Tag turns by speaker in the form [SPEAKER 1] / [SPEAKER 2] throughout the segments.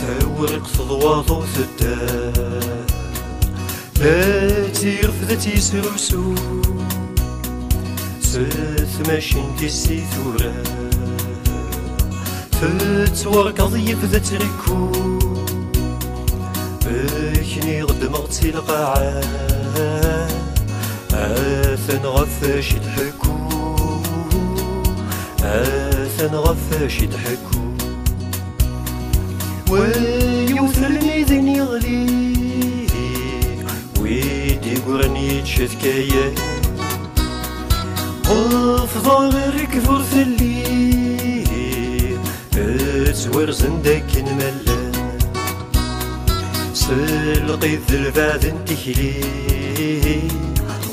[SPEAKER 1] ثورق تضواضو ثدار لا تيرفد تيسرسو ستماشين تيسي ثورا تتورقض يفذا تركو بكني غد مغتي القاعة آثن غفاش يضحكو آثن غفاش يضحكو ويوثلني ذن يغلي ويدي قرني يتشذكايا أفضل ركفور ثلي اتزور زندك نملا سلقي الذلفاذ انتكلي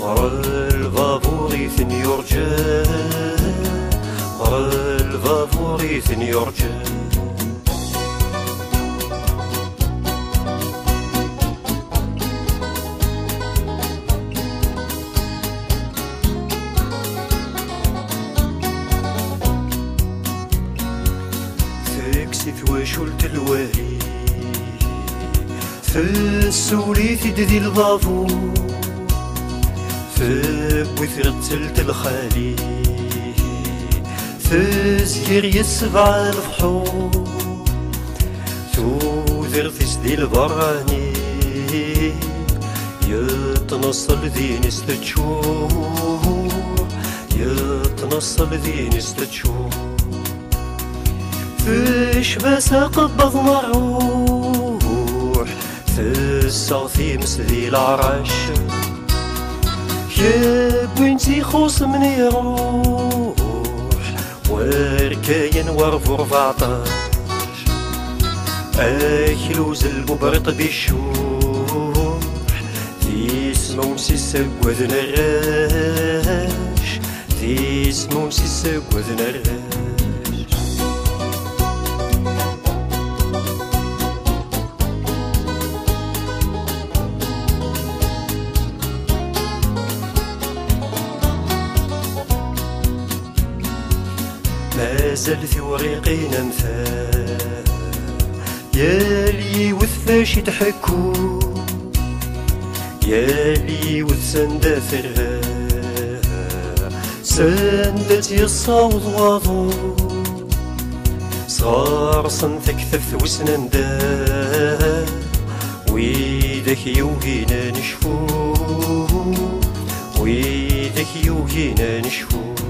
[SPEAKER 1] غر الفافوريث يرجى غر الفافوريث يرجى ثواشولت الوالي ثسولي ثدي الضافو ثبوث رتلت الخالي ثزير يسبع الفحور ثوذر ثسدي البراني يتنصل ذي نستشور يتنصل ذي نستشور فيش بس قبض مروح في مسدي العرش يا بنتي خوص من يروح وركاين ورفو 14 اكلوز الببرط بيشوح ذي سمون سيسا وذن الراش ذي سمون سيسا وذن الراش مازال ثوريقين امثال يالي وثفاش يضحكو يالي وثسندا ثرها سندت يصاوض واضو صار صنثك ثف وسنندا ويدك يوهينا نشفو ويدك يوهينا نشفو